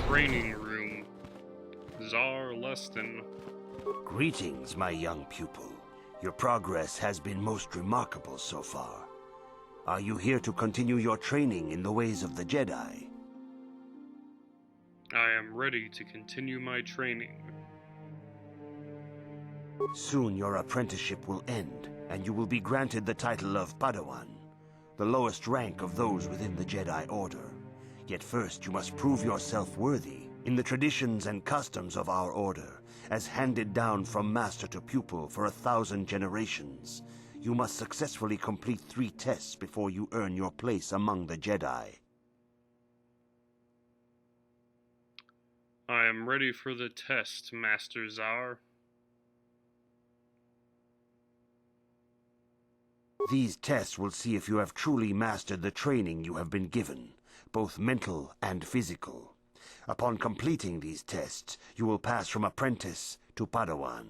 Training room. Czar Leston. Greetings, my young pupil. Your progress has been most remarkable so far. Are you here to continue your training in the ways of the Jedi? I am ready to continue my training. Soon your apprenticeship will end, and you will be granted the title of Padawan, the lowest rank of those within the Jedi Order. Yet first you must prove yourself worthy in the traditions and customs of our order, as handed down from master to pupil for 1,000 generations. You must successfully complete 3 tests before you earn your place among the Jedi. I am ready for the test, Master Czar. These tests will see if you have truly mastered the training you have been given, both mental and physical. Upon completing these tests, you will pass from apprentice to Padawan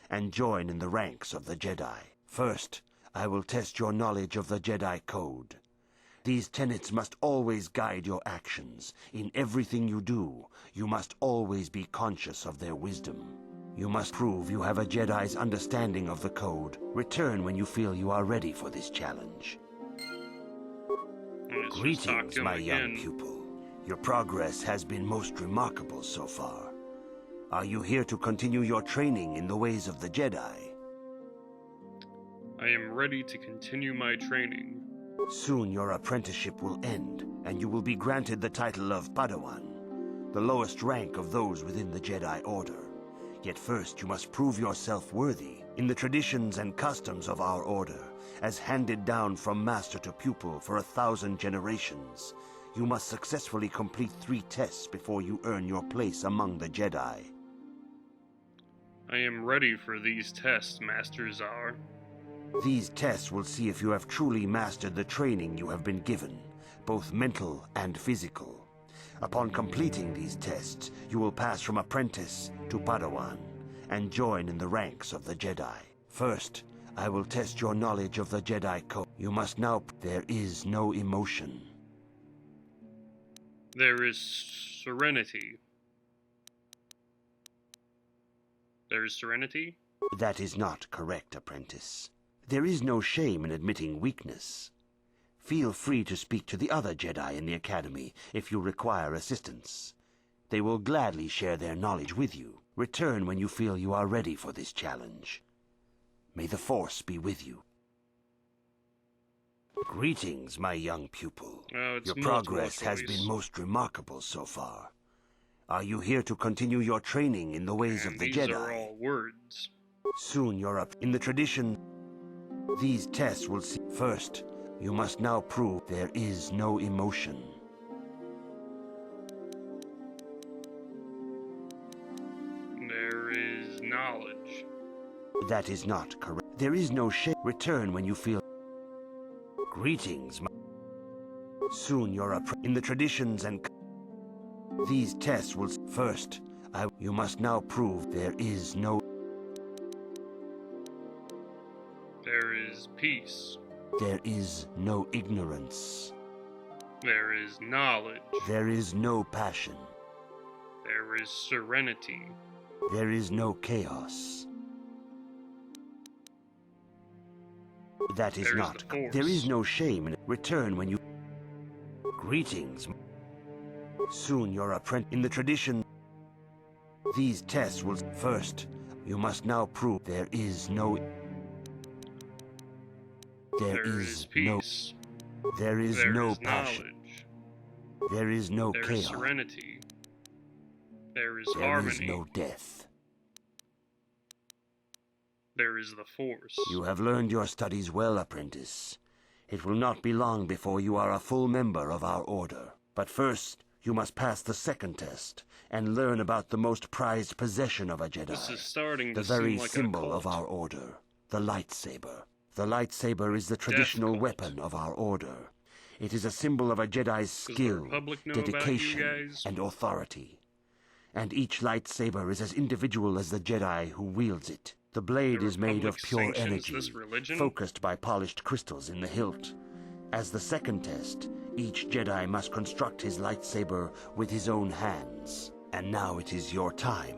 and join in the ranks of the Jedi. First, I will test your knowledge of the Jedi Code. These tenets must always guide your actions. In everything you do, you must always be conscious of their wisdom. You must prove you have a Jedi's understanding of the Code. Return when you feel you are ready for this challenge. Greetings, my young pupil. Your progress has been most remarkable so far. Are you here to continue your training in the ways of the Jedi? I am ready to continue my training. Soon your apprenticeship will end, and you will be granted the title of Padawan, the lowest rank of those within the Jedi Order. Yet first you must prove yourself worthy in the traditions and customs of our order, as handed down from master to pupil for 1,000 generations. You must successfully complete 3 tests before you earn your place among the Jedi. I am ready for these tests, Master Czar. These tests will see if you have truly mastered the training you have been given, both mental and physical. Upon completing these tests, you will pass from apprentice to Padawan and join in the ranks of the Jedi. First, I will test your knowledge of the Jedi Code. You must now... There is no emotion. There is serenity. There is serenity? That is not correct, apprentice. There is no shame in admitting weakness. Feel free to speak to the other Jedi in the Academy if you require assistance. They will gladly share their knowledge with you. Return when you feel you are ready for this challenge. May the Force be with you. Greetings, my young pupil. Your progress has been most remarkable so far. Are you here to continue your training in the ways of the Jedi? These are all words. Soon you're up in the tradition. These tests will see. First, you must now prove there is no emotion. There is knowledge. That is not correct. There is no shame. Return when you feel. Greetings, my... Soon you're up in the traditions and... These tests will... First, you must now prove there is no... There is peace. There is no ignorance. There is knowledge. There is no passion. There is serenity. There is no chaos. That is not. There is no shame in it. Return when you... Greetings. Soon you're in the tradition. These tests will... First, you must now prove there is no... There is peace. No... There is no passion. Knowledge. There is no there chaos. Is serenity. There is there harmony. There is no death. There is the Force. You have learned your studies well, apprentice. It will not be long before you are a full member of our order. But first, you must pass the second test and learn about the most prized possession of a Jedi. This is starting to the very seem like symbol a of our order, the lightsaber. The lightsaber is the traditional weapon of our order. It is a symbol of a Jedi's skill, dedication, and authority. And each lightsaber is as individual as the Jedi who wields it. The blade is made of pure energy, focused by polished crystals in the hilt. As the second test, Each Jedi must construct his lightsaber with his own hands. And now it is your time.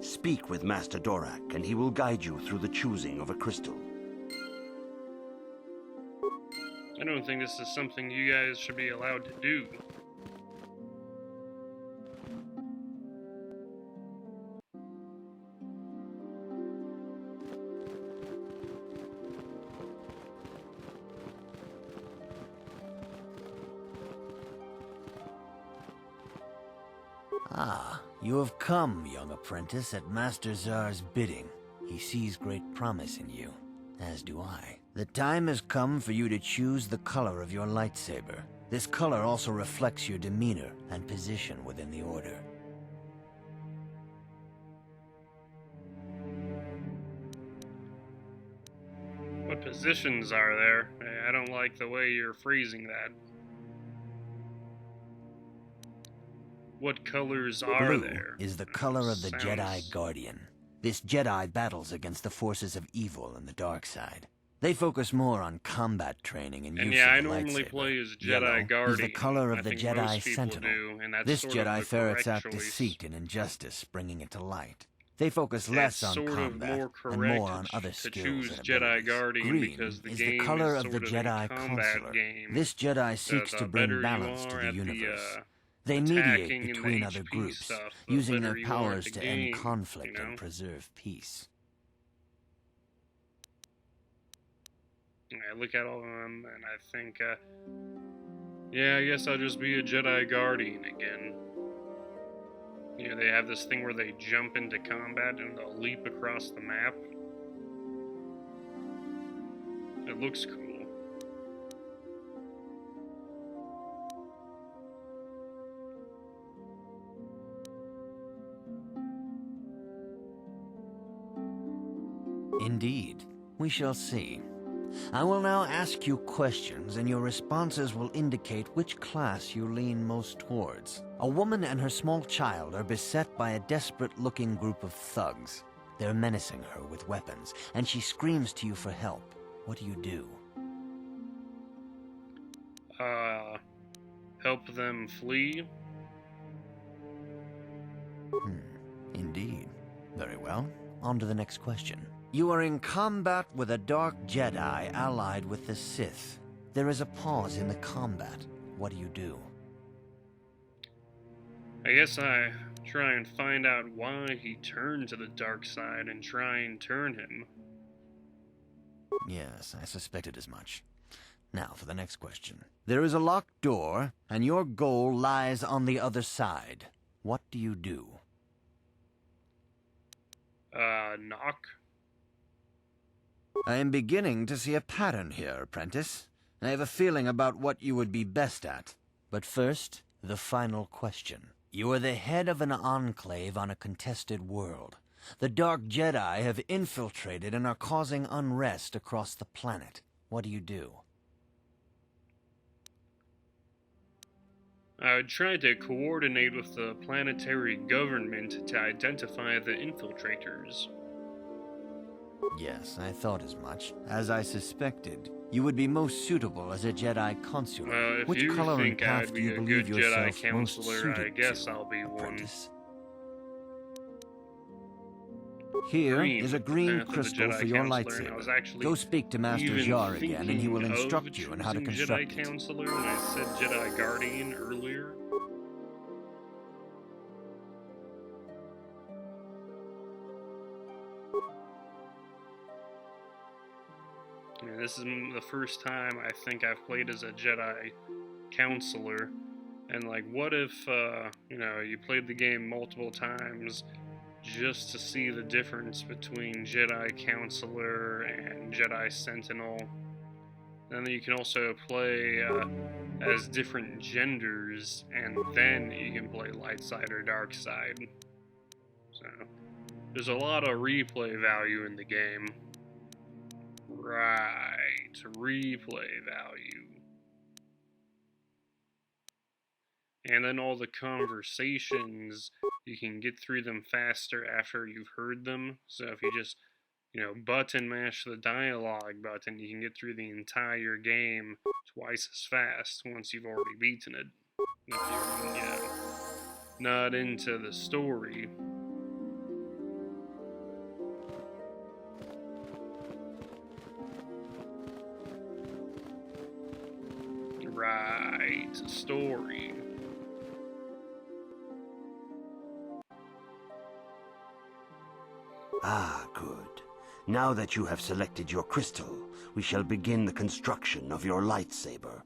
Speak with Master Dorak, and he will guide you through the choosing of a crystal. I don't think this is something you guys should be allowed to do. Ah, you have come, young apprentice, at Master Zar's bidding. He sees great promise in you, as do I. The time has come for you to choose the color of your lightsaber. This color also reflects your demeanor and position within the Order. What positions are there? I don't like the way you're phrasing that. What colors are Blue there? is the color of the Jedi Guardian. This Jedi battles against the forces of evil and the dark side. They focus more on combat training and use yeah, of the I normally lightsaber. play as Jedi Yellow Guardian. is the color of I the think Jedi most people Sentinel. do, and that's This sort of Jedi the ferrets correct out choice. deceit and injustice, bringing it to light. They focus It's less on sort of combat more and correct more on other to skills choose and Jedi abilities. Guardian Green because the is game the color is of the sort of a Jedi combat Consular. game. This Jedi seeks the to better bring you balance to are the at universe. the They attacking mediate and the between other HP groups, stuff, the using better their you are at powers the to game, end conflict you know? and preserve peace. I look at all of them and I think, yeah, I guess I'll just be a Jedi Guardian again. You know, they have this thing where they jump into combat and they'll leap across the map. It looks cool. Indeed. We shall see. I will now ask you questions, and your responses will indicate which class you lean most towards. A woman and her small child are beset by a desperate-looking group of thugs. They're menacing her with weapons, and she screams to you for help. What do? Help them flee. Indeed. Very well. On to the next question. You are in combat with a dark Jedi allied with the Sith. There is a pause in the combat. What do? I guess I try and find out why he turned to the dark side and try and turn him. Yes, I suspected as much. Now for the next question. There is a locked door, and your goal lies on the other side. What do? Knock. I am beginning to see a pattern here, apprentice. I have a feeling about what you would be best at. But first, the final question. You are the head of an enclave on a contested world. The Dark Jedi have infiltrated and are causing unrest across the planet. What do? I would try to coordinate with the planetary government to identify the infiltrators. Yes, I thought as much. As I suspected, you would be most suitable as a Jedi Consular. Well, if Which you color and think path I'd do be you a believe good yourself Jedi most Counselor, I suited guess to, I'll be apprentice? Here is a green crystal for your lightsaber. Go speak to Master Jar again, and he will instruct you on how to construct Jedi it. Counselor when I said Jedi Guardian earlier. Yeah, this is the first time I think I've played as a Jedi Counselor. And like, what if, you played the game multiple times just to see the difference between Jedi Counselor and Jedi Sentinel? And then you can also play as different genders, and then you can play light side or dark side. So, there's a lot of replay value in the game. Right, replay value. And then all the conversations, you can get through them faster after you've heard them. So if you just, button mash the dialogue button, you can get through the entire game twice as fast once you've already beaten it. If you're, not into the story. Right, story. Ah, good. Now that you have selected your crystal, we shall begin the construction of your lightsaber.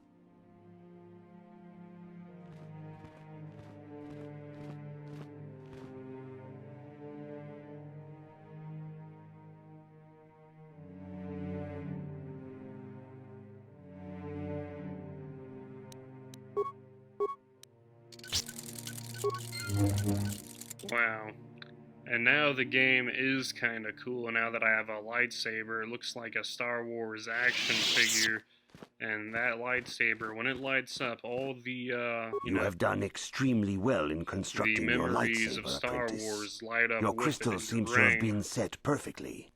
Wow. And now the game is kind of cool. Now that I have a lightsaber, it looks like a Star Wars action figure. And that lightsaber, when it lights up, all the, you have done extremely well in the constructing your memories of lightsaber, Star apprentice. Wars light up Your with it crystal in seems your to have brain. been set perfectly.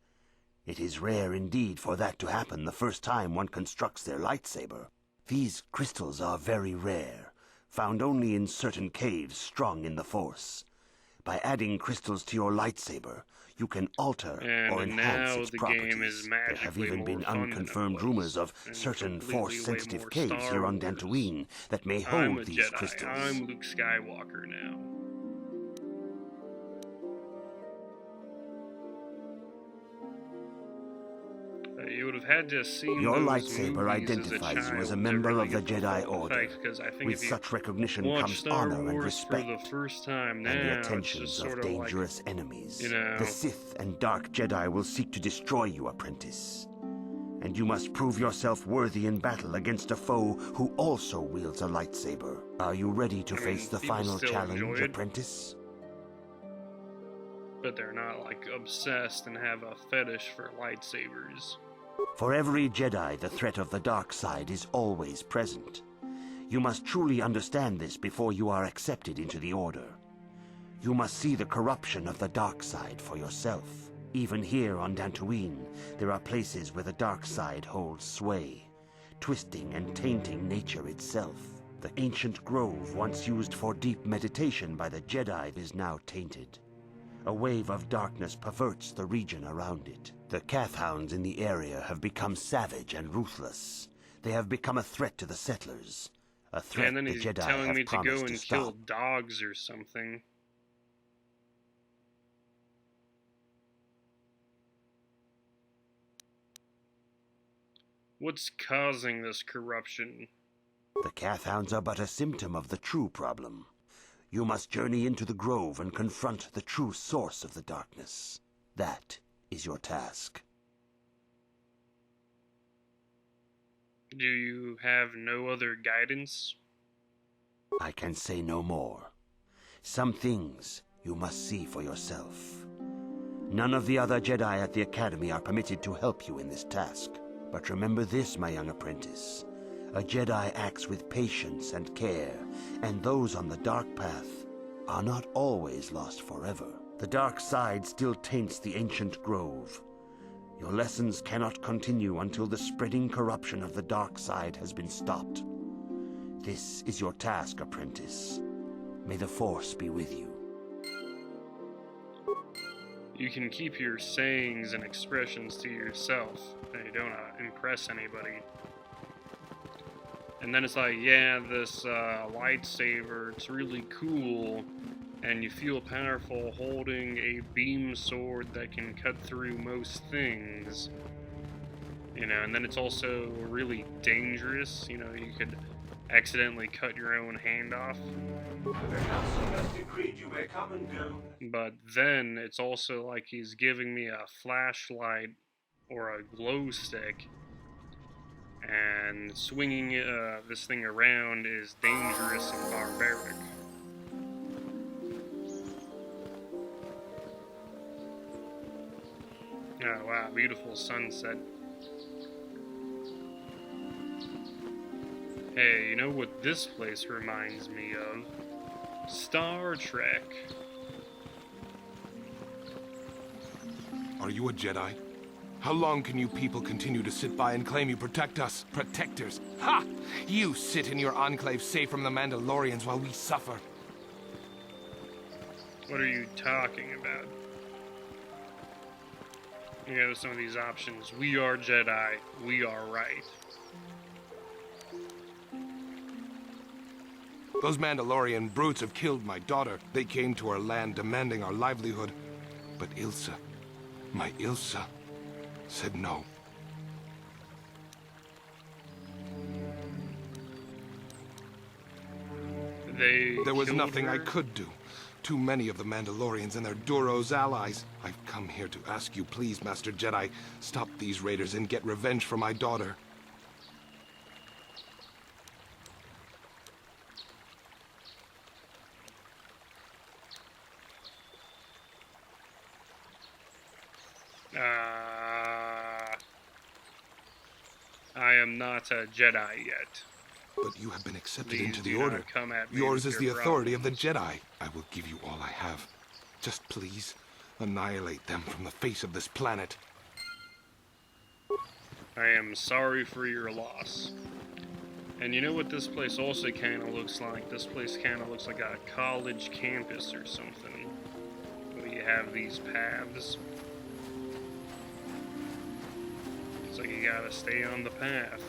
It is rare indeed for that to happen the first time one constructs their lightsaber. These crystals are very rare, found only in certain caves strong in the Force. By adding crystals to your lightsaber, you can alter or enhance now its the properties. game is There have magically even more been fun than it unconfirmed was, rumors of and certain completely way Force-sensitive more caves Star here on Wars. Dantooni that may I'm hold a these Jedi. crystals. I'm Luke Skywalker now. You would have had to have seen Your those lightsaber movies identifies as a you as a child member to really of the get Jedi full Order. effect, 'cause I think With if you such recognition watch comes Star honor and Wars respect, for the first time now, and the it's attentions just of sort of dangerous like, enemies. you know, The Sith and Dark Jedi will seek to destroy you, apprentice. And you must prove yourself worthy in battle against a foe who also wields a lightsaber. Are you ready to face the people final still challenge, enjoy it. apprentice? but they're not like obsessed and have a fetish for lightsabers. For every Jedi, the threat of the dark side is always present. You must truly understand this before you are accepted into the Order. You must see the corruption of the dark side for yourself. Even here on Dantooine, there are places where the dark side holds sway, twisting and tainting nature itself. The ancient grove once used for deep meditation by the Jedi is now tainted. A wave of darkness perverts the region around it. The Kathhounds in the area have become savage and ruthless. They have become a threat to the settlers. A threat And then the he's Jedi telling have me to promised go to and stop. kill dogs or something. What's causing this corruption? The Kathhounds are but a symptom of the true problem. You must journey into the grove and confront the true source of the darkness. That is your task. Do you have no other guidance? I can say no more. Some things you must see for yourself. None of the other Jedi at the Academy are permitted to help you in this task. But remember this, my young apprentice. A Jedi acts with patience and care, and those on the dark path are not always lost forever. The dark side still taints the ancient grove. Your lessons cannot continue until the spreading corruption of the dark side has been stopped. This is your task, apprentice. May the Force be with you. You can keep your sayings and expressions to yourself. They don't impress anybody. And then it's like, yeah, this lightsaber, it's really cool, and you feel powerful holding a beam sword that can cut through most things. You know, and then it's also really dangerous. You know, you could accidentally cut your own hand off. The council has decreed you may come and go. But then it's also like he's giving me a flashlight or a glow stick, and swinging this thing around is dangerous and barbaric. Oh wow, beautiful sunset. Hey, you know what this place reminds me of? Star Trek. Are you a Jedi? How long can you people continue to sit by and claim you protect us? Protectors? Ha! You sit in your enclave safe from the Mandalorians while we suffer. What are you talking about? You know, some of these options. We are Jedi. We are right. Those Mandalorian brutes have killed my daughter. They came to our land demanding our livelihood. But Ilsa, my Ilsa, said no. There was nothing I could do. Too many of the Mandalorians and their Duros allies. I've come here to ask you, please, Master Jedi, stop these raiders and get revenge for my daughter. I am not a Jedi yet. But you have been accepted Please into the do Order. not come at me Yours with is the your authority of the problems. Jedi. I will give you all I have. Just please, annihilate them from the face of this planet. I am sorry for your loss. And you know what this place also kind of looks like? This place kind of looks like a college campus or something. Where you have these paths. It's like you gotta stay on the path.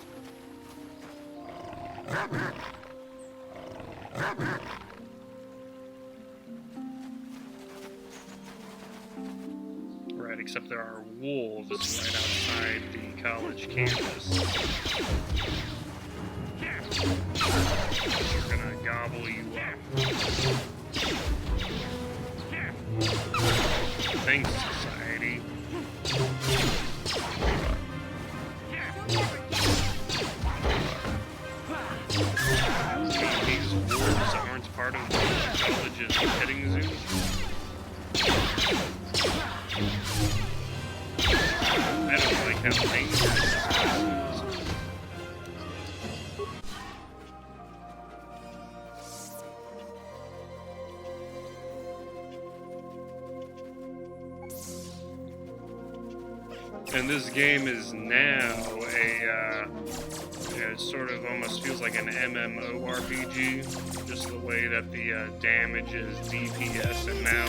Right, except there are wolves right outside the college campus. They're gonna gobble you up. Thanks, society. These wolves aren't part of the college's petting zoo. I don't like how dangerous this is. And this game is now it sort of almost feels like an MMORPG, just the way that the damage is DPS, and now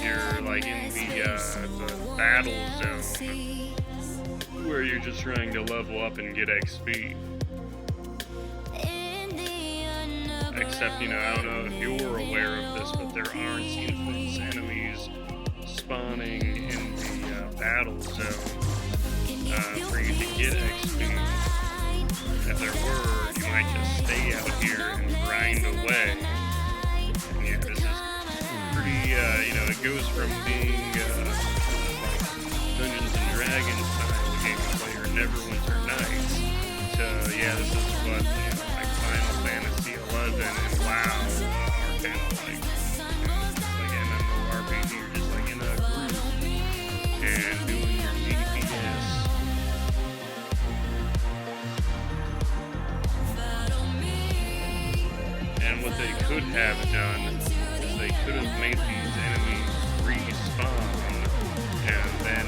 you're like in the battle zone, where you're just trying to level up and get XP. Except, you know, I don't know if you're aware of this, but there aren't infinite enemies spawning in the battle zone for you to get XP. If there were, you might just stay out here and grind away. And yeah, this is pretty, you know, it goes from being like Dungeons and Dragons style gameplay or Neverwinter Nights to, yeah, this is what, you know, like Final Fantasy 11 and WoW are kind of like, you know, like MMORPG. You're just like in a group and doing your DPS. And what they could have done is they could have made these enemies respawn, and then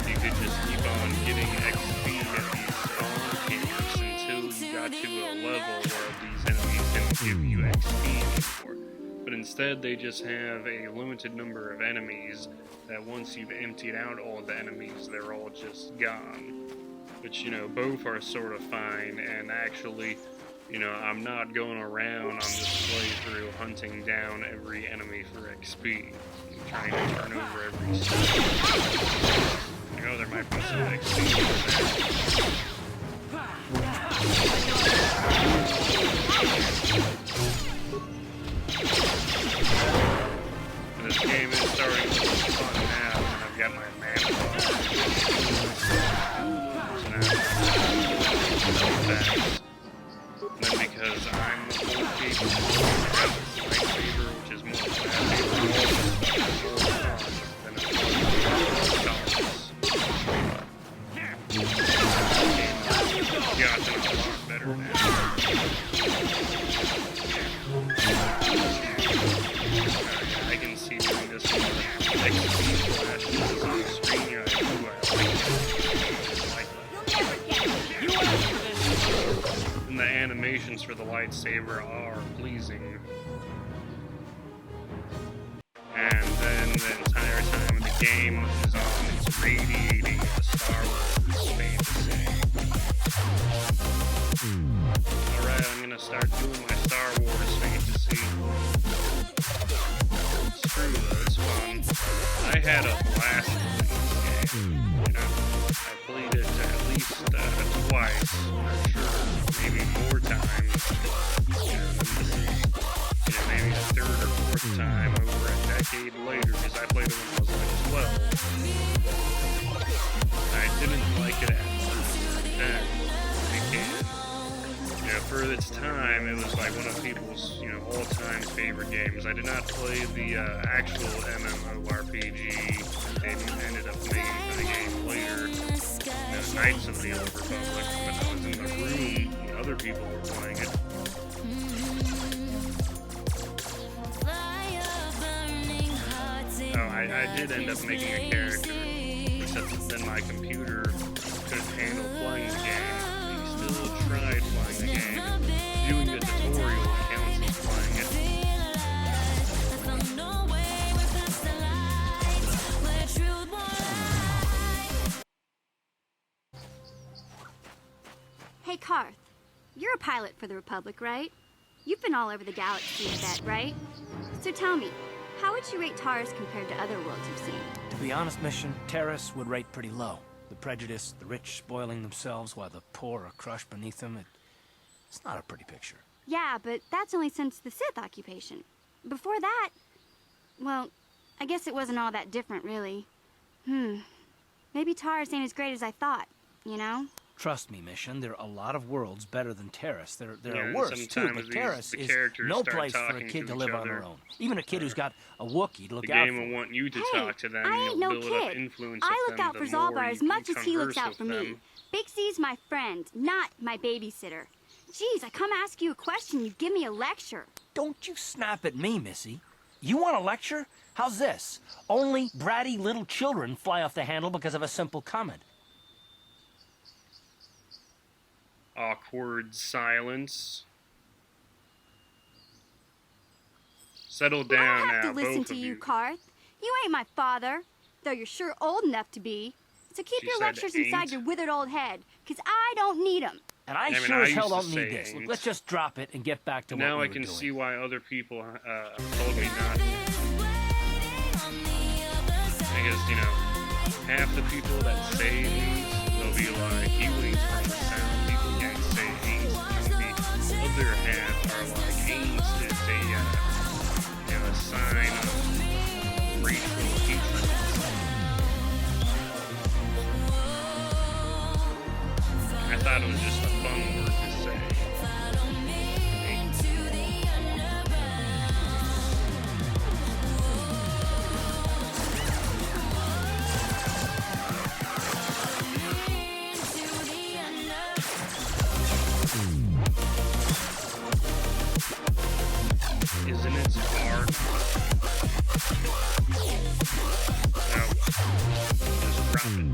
you could just keep on getting XP at these spawn campers until you got to a level where these enemies didn't give you XP anymore. But instead, they just have a limited number of enemies that once you've emptied out all the enemies, they're all just gone. Which, you know, both are sort of fine, and actually, you know, I'm not going around on this playthrough hunting down every enemy for XP. I'm trying to turn over every stone. I know there might be some XP over there. This game is starting to look fun now, and I've got my mana bar. So now I'm and then because I'm more capable of lightsaber, which is more than a gotten a lot better now. I can see doing this with XP flashes on the screen. I do. I like it. lightsaber are pleasing. And then the entire time the game is on, it's radiating a Star Wars fantasy. Alright, I'm gonna start doing my Star Wars fantasy. Screw though, it's fun. I had a blast playing this game. You know, I played it at least twice, for sure, maybe more times. And this is, maybe the third or fourth time over a decade later, because I played it when I was like 12. I didn't like it at first, then because, for its time, it was like one of people's, all-time favorite games. I did not play the actual MMORPG they ended up making for the game later, Knights of the Old Republic, but I was in the room when other people were playing it. Oh, I did end up making a character, except then my computer couldn't handle playing the game. He still tried playing the game, doing the tutorial accounts of playing it. Hey, Karth. You're a pilot for the Republic, right? You've been all over the galaxy, I bet, right? So tell me, how would you rate Taurus compared to other worlds you've seen? To be honest, Mission, Terrace would rate pretty low. The prejudice, the rich spoiling themselves while the poor are crushed beneath them, it's not a pretty picture. Yeah, but that's only since the Sith occupation. Before that, well, I guess it wasn't all that different, really. Maybe Taurus ain't as great as I thought, you know? Trust me, Mission, there are a lot of worlds better than Terrace. There are and worse, too, but sometimes Terrace the is characters no start place for a talking kid to to live each on their other. own. Even a kid who's got a Wookiee to look The out game for. will want you to Hey, talk to them. I ain't You'll no build up kid. influence I with look them out the for more Zalbar you as much can as he looks converse out for with me. them. Big C's my friend, not my babysitter. Geez, I come ask you a question, you give me a lecture. Don't you snap at me, Missy. You want a lecture? How's this? Only bratty little children fly off the handle because of a simple comment. Awkward silence. Settle I down don't have now, to listen both to of you, you. Karth. You ain't my father, though you're sure old enough to be. So keep She your said lectures inside ain't. your withered old head, 'cause I don't need 'em. And I Damn it, sure I as hell used to don't say need this. Look, ain't. let's just drop it and get back to what Now we I were can doing. see why other people told me not to. Because, half the people that say ain't, they'll be like, you ain't from the sound, people can't say ain't. And the other half are like, ain't is a sign of racial hatred. I thought it was just a fun word to say. Ain't. Isn't it hard? No. Just drop it.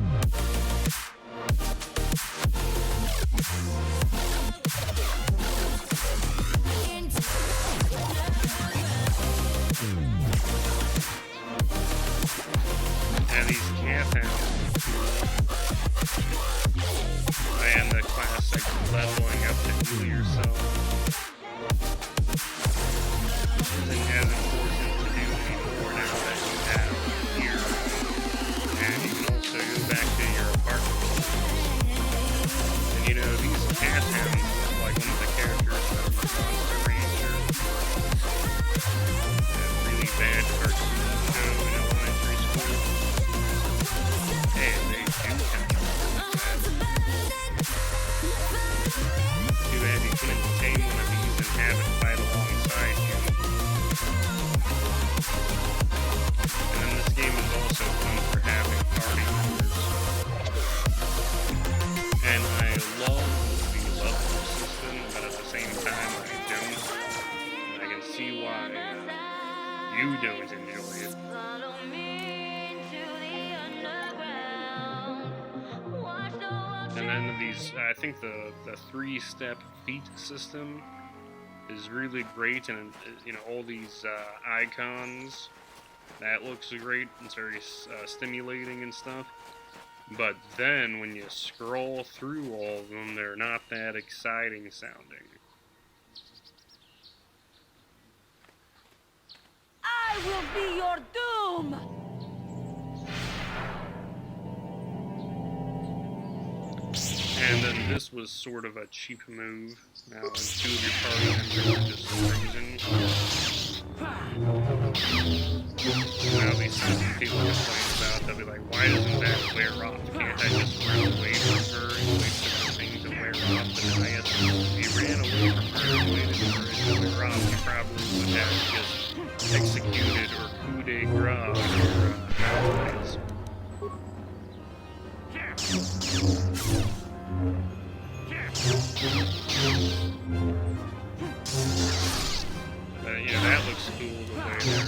And these camphounds. And the classic leveling up to heal yourself isn't as important to do anymore now that you have gear. And you can also go back to your apartment. And these camphounds look like one of the characters from Monster Rancher. That really bad cartoon show in elementary school. Hey, they do kind of look like that. Too bad you couldn't tame one of these and have it fight alongside you. And then this game is also fun for having party members. And I love the level system, but at the same time I don't. And I can see why you don't enjoy it. And then I think the 3-step feat system is really great, and you know, all these icons, that looks great. It's very stimulating and stuff. But then when you scroll through all of them, they're not that exciting sounding. I will be your doom! And then this was sort of a cheap move. Now, and two of your party members are just freezing. Now, these people complain about, they'll be like, why doesn't that wear off? Can't I just run away from her and wait for the thing to wear off? But then I guess if you ran away from her and waited for it to wear off, you probably would have just executed or coup de grace your allies. Yeah, that looks cool, the way their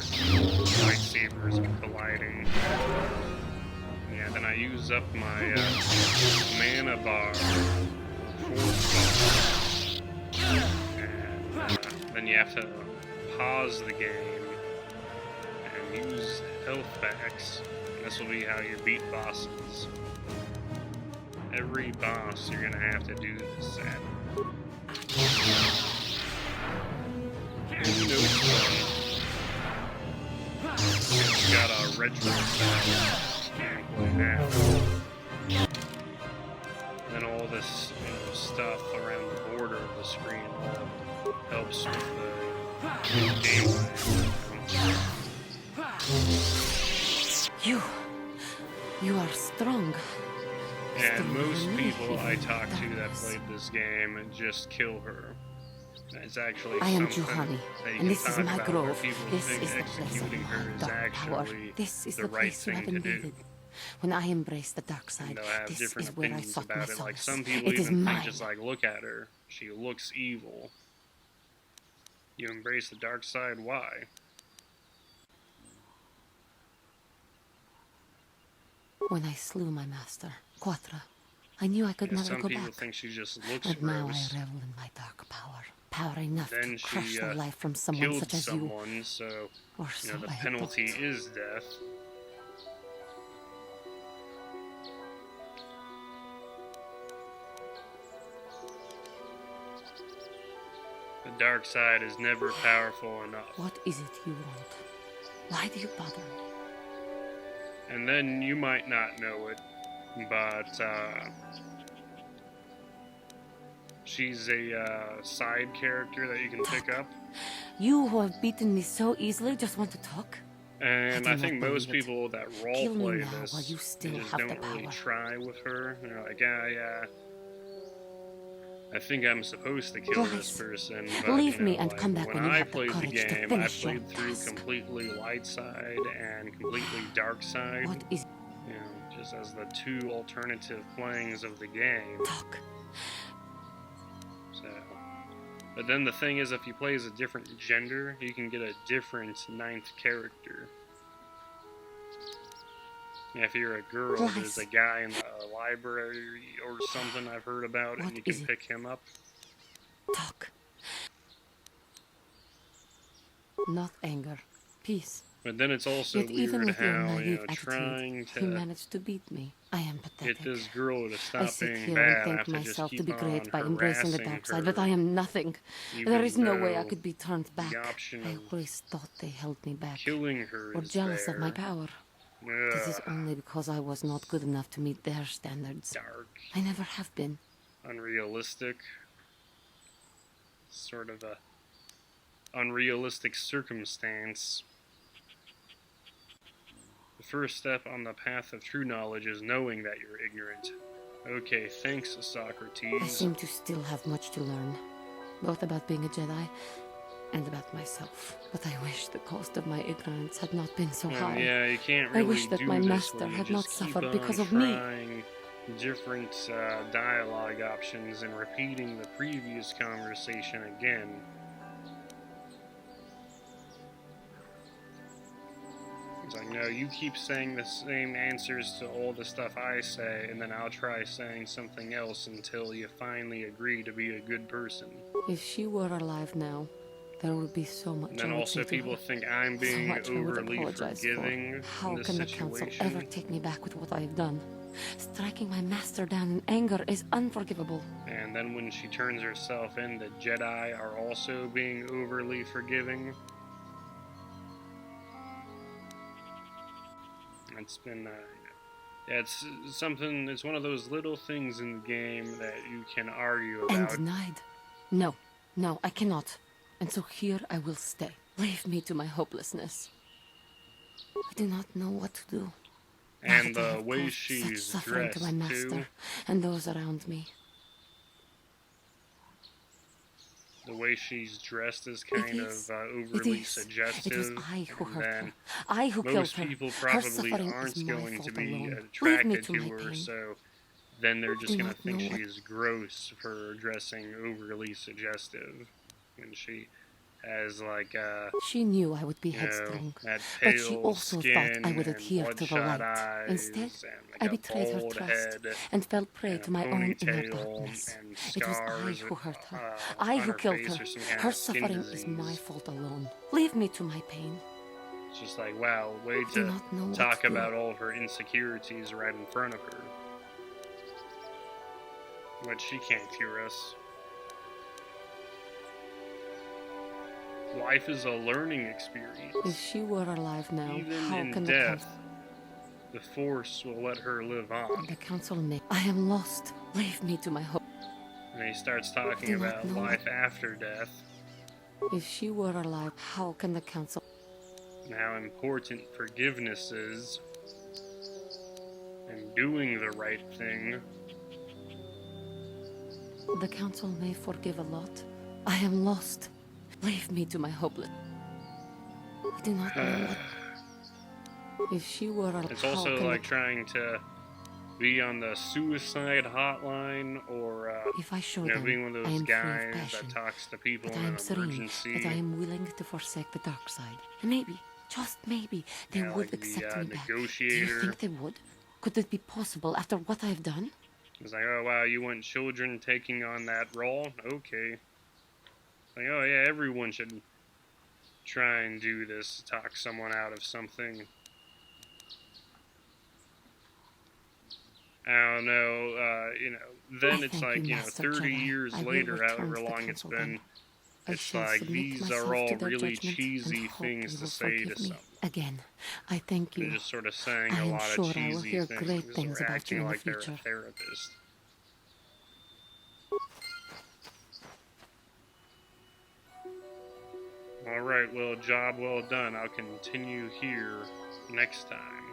lightsabers are colliding. Yeah, then I use up my mana bar, force bar, and then you have to pause the game and use health packs. And this will be how you beat bosses. Every boss you're gonna have to do this at. And you know it's It's got a retro style gameplay now. Then all this, you know, stuff around the border of the screen all helps with the gameplay. You are strong. And most people I talk to that played this game just kill her. It's actually I am something Juhani, that you and can this is talk my about grove. where people This think is the place of executing her is dark power. actually This is the the right place you thing have to do. invaded. When I embrace the dark side, And they'll have this different is where I opinions sought my about it. Like solace. some people It is even think mine. just like, look at her. She looks evil. You embrace the dark side, why? When I slew my master, Quattro, I knew I could Yeah, never some go people back. think she just looks And now I gross. revel in my dark power. Power enough Then to crush she the life from someone killed such as you. someone, so Or you so know the I had penalty thought. is death. The dark side is never powerful enough. What is it you want? Why do you bother me? And then you might not know it, but she's a side character that you can pick up. You who have beaten me so easily just want to talk? And do I not think most believe it. people that Kill me roleplay now this while you still just have the don't really power. try with her. They're like, yeah, I think I'm supposed to kill this Please, person, but leave you know, me and like, come back when when you I have the played the courage to game, I finish your played through task. completely light side and completely dark side. What is You know, just as the two alternative playings of the game. talk? So, but then the thing is, if you play as a different gender, you can get a different ninth character. If you're a girl, Lies. there's a guy in the library or something I've heard about, What and you is can it? pick him up. Talk. Not anger. Peace. But then it's also Yet even weird with your how, naive trying attitude, to he managed to beat me. I am pathetic. get this girl to I stop sit being here bad, and I think have to just myself to keep be great on by embracing the harassing dark side, her, but I am nothing. even There is no way I though could be turned back. the option I of always thought they held me back. killing her Or is jealous of my there. power. This is Ugh, only because I was not good enough to meet their standards. dark, I never have been. unrealistic, sort of a unrealistic circumstance. The first step on the path of true knowledge is knowing that you're ignorant. Okay, thanks, I Socrates. seem to still have much to learn, both about being a Jedi and about myself. But I wish the cost of my ignorance had not been so And high. yeah, you can't I really wish that do my this master where you had not just keep suffered on because of me. trying different dialogue options and repeating the previous conversation again. It's like, no, you keep saying the same answers to all the stuff I say, and then I'll try saying something else until you finally agree to be a good person. If she were alive now, there would be so much And then I would also say to people her. think I'm So being much I would overly apologize forgiving for. How in this can the council situation. ever take me back with what I've done? Striking my master down in anger is unforgivable. And then when she turns herself in, the Jedi are also being overly forgiving. It's been, yeah, it's something, it's one of those little things in the game that you can argue about. And denied. No, no, I cannot. And so here I will stay. Leave me to my hopelessness. I do not know what to do. And Now that I the have way caused she's such suffering to my dressed, master too. and those around me. The way she's dressed is kind of It overly is. suggestive. It was I who and hurt then her. I who killed most her. people Her probably suffering aren't is my going to fault be alone. Leave me attracted to to my her, pain. so then they're just do gonna not think know she what- is gross for dressing overly suggestive. And she has like She knew I would be you know, headstrong, that but pale she also skin thought I would and adhere to the bloodshot light. eyes Instead, and like I a betrayed her bald trust head and fell prey and to a my own inner ponytail darkness. and It was I scars who hurt her. on I who her killed face her. or some kind Her of skin suffering is my disease. fault alone. Leave me to my pain. It's just like, wow, way do to not know what talk to do. about all of her insecurities right in front of her. But she can't cure us. Life is a learning experience. If she were alive now, Even how in can the death, council... the Force will let her live on. The council may... I am lost. Leave me to my hope. And he starts talking do not about know life after death, If she were alive, how can the council... and how important forgiveness is, and doing the right thing. The council may forgive a lot. I am lost. Leave me to my hopeless... I do not know what... If she were alive, It's how also can like the... trying to be on the suicide hotline, or If I show you know, them being one of I those am free of guys passion, that talks to people that in I an am serene, emergency. that I am willing to forsake the dark side. And maybe, just maybe, they Yeah, would like the, accept me back. Do you negotiator. think they would? Could it be possible after what I've done? It's like, oh wow, you want children taking on that role? Okay. It's like, oh yeah, everyone should try and do this, talk someone out of something. I don't know, you know, then I it's thank like, you, you know, Master 30 Jedi. years I will later, return however to the long it's council been, then. I it's shall like, submit these myself are all to their really judgment cheesy and hope things you to will say to forgive me. someone. Again, I thank They're you. just sort of saying I a am lot sure of I will cheesy hear things, great things or about acting you in the like they're a future. therapist. Alright, well, job well done. I'll continue here next time.